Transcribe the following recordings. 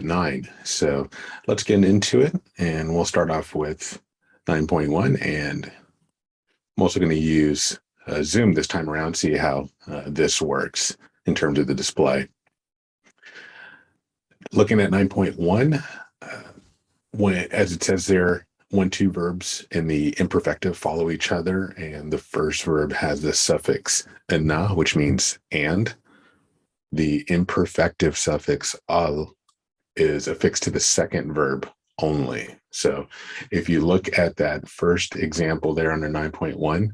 9. So let's get into it, and we'll start off with 9.1, and I'm also going to use Zoom this time around, see how this works in terms of the display. Looking at 9.1, as it says there, 1-2 verbs in the imperfective follow each other, and the first verb has the suffix "na," which means and. The imperfective suffix "al" is affixed to the second verb only. So if you look at that first example there under 9.1,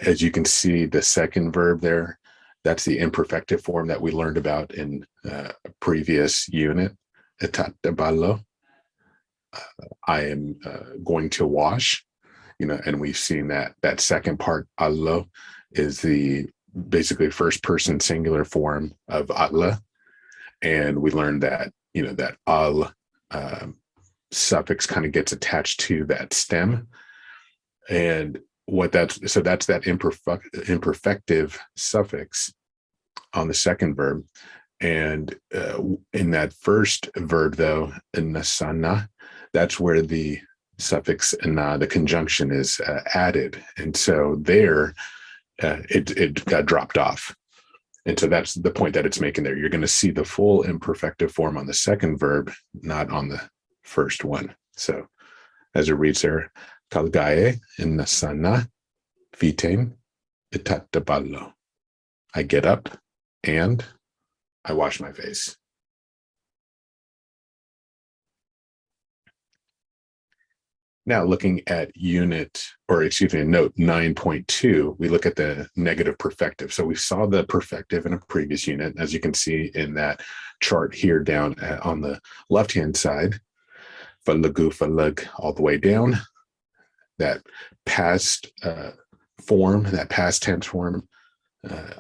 as you can see, the second verb there, that's the imperfective form that we learned about in a previous unit. Itattaballo. I am going to wash, and we've seen that second part, allo, is the basically first person singular form of alla. And we learned that, that al suffix kind of gets attached to that stem. And that's that imperfective suffix on the second verb. And in that first verb, though, nasana, that's where the suffix na, the conjunction, is added. And so there, it got dropped off. And so that's the point that it's making there. You're going to see the full imperfective form on the second verb, not on the first one. So as it reads there, kalgae in nasana vitain itattaballo. I get up and I wash my face. Now looking at note 9.2, we look at the negative perfective. So we saw the perfective in a previous unit, as you can see in that chart here down on the left-hand side, falagu, falag, all the way down. That past form, that past tense form,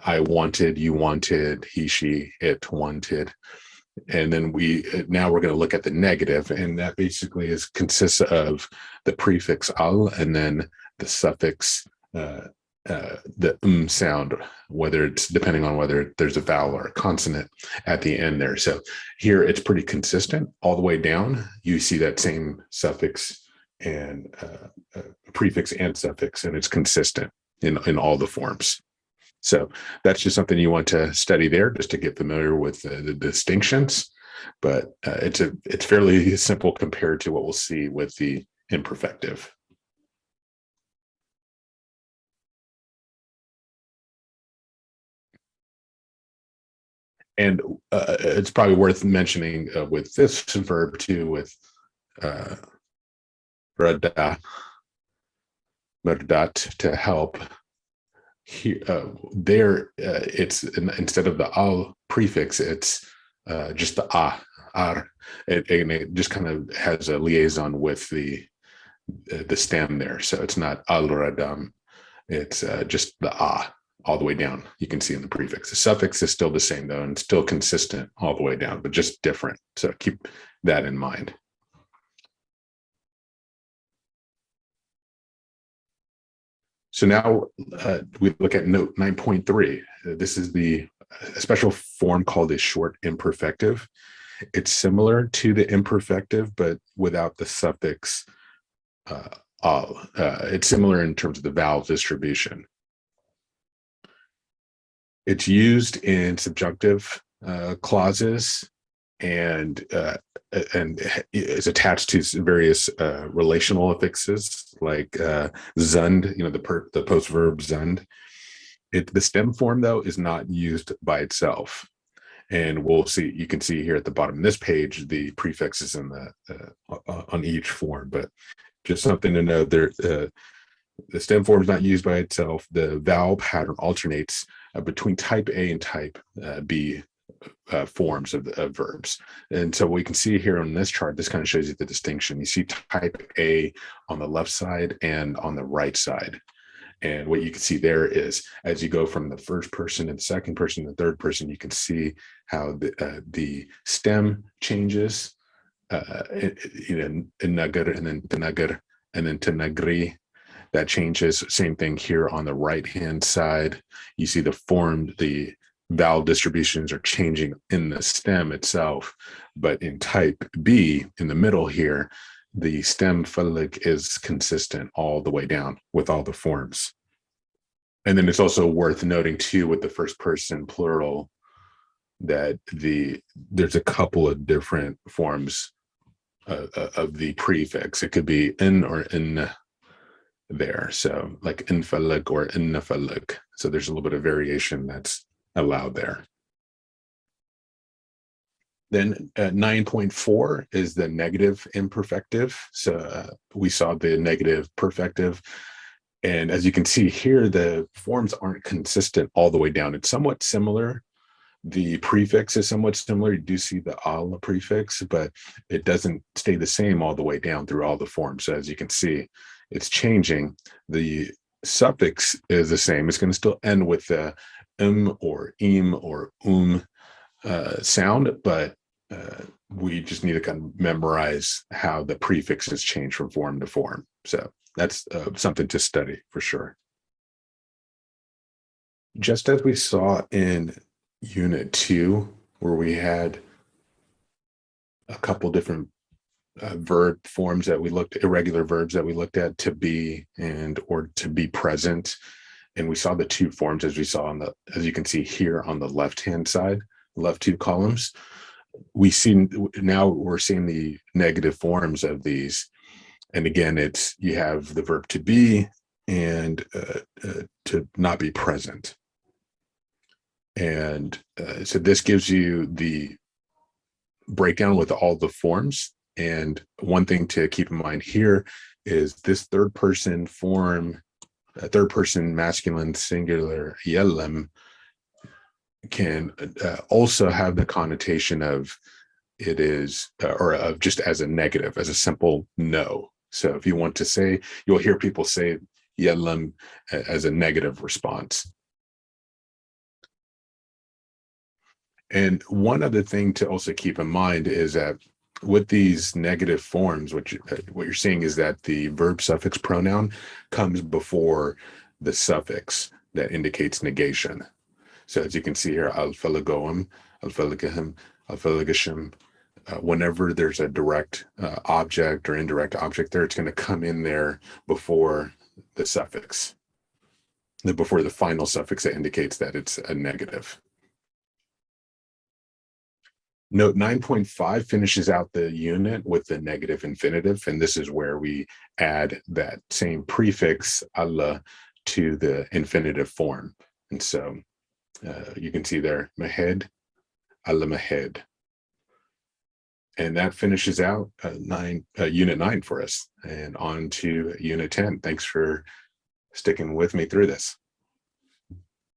I wanted, you wanted, he, she, it wanted. And then now we're going to look at the negative, and that basically consists of the prefix al and then the suffix the sound, whether it's depending on whether there's a vowel or a consonant at the end there. So here it's pretty consistent all the way down. You see that same suffix and prefix and suffix, and it's consistent in all the forms. So that's just something you want to study there, just to get familiar with the distinctions. But it's fairly simple compared to what we'll see with the imperfective. And it's probably worth mentioning with this verb too, with rada, merdat, to help. Here, it's instead of the al prefix, it's just the ar, and it just kind of has a liaison with the stem there. So it's not al radam, it's just the all the way down. You can see in the prefix. The suffix is still the same though, and still consistent all the way down, but just different. So keep that in mind. So now we look at note 9.3. This is a special form called a short imperfective. It's similar to the imperfective, but without the suffix al. It's similar in terms of the vowel distribution. It's used in subjunctive clauses, and is attached to various relational affixes like zund, the post verb zund. The stem form though is not used by itself, and you can see here at the bottom of this page the prefixes in on each form. But just something to know there, the stem form is not used by itself. The vowel pattern alternates between type A and type B forms of verbs. And so we can see here on this chart, this kind of shows you the distinction. You see type A on the left side and on the right side. And what you can see there is, as you go from the first person and the second person and the third person, you can see how the stem changes, in nagar, and then tanagar, and then tanagri. That changes. Same thing here on the right hand side. You see the vowel distributions are changing in the stem itself. But in type B, in the middle here, the stem phallic is consistent all the way down with all the forms. And then it's also worth noting too, with the first person plural, that there's a couple of different forms of the prefix. It could be in or in there. So like infalik or innafalik. So there's a little bit of variation that's allowed there. Then 9.4 is the negative imperfective. So we saw the negative perfective. And as you can see here, the forms aren't consistent all the way down. It's somewhat similar. The prefix is somewhat similar. You do see the al prefix, but it doesn't stay the same all the way down through all the forms. So as you can see, it's changing. The suffix is the same. It's going to still end with the or im or sound, but we just need to kind of memorize how the prefixes change from form to form. So that's something to study for sure. Just as we saw in Unit 2, where we had a couple different verb forms that we looked, irregular verbs that we looked at, to be and or to be present. And we saw the two forms as we saw on the, as you can see here on the left-hand side, left two columns. We see now we're seeing the negative forms of these. And again, it's, you have the verb to be and to not be present. And so this gives you the breakdown with all the forms. And one thing to keep in mind here is this third person form, third person masculine singular yellem, can also have the connotation of it is, or of just as a negative, as a simple no. So if you want to say, you'll hear people say yellem as a negative response. And one other thing to also keep in mind is that with these negative forms, what you're seeing is that the verb suffix pronoun comes before the suffix that indicates negation. So as you can see here, al-falagoam, al-falagahim, al-falagashim, whenever there's a direct object or indirect object there, it's going to come in there before the suffix, before the final suffix that indicates that it's a negative. Note 9.5 finishes out the unit with the negative infinitive, and this is where we add that same prefix Allah to the infinitive form. And so you can see there, mahed, Allah mahed. And that finishes out Unit 9 for us, and on to Unit 10. Thanks for sticking with me through this.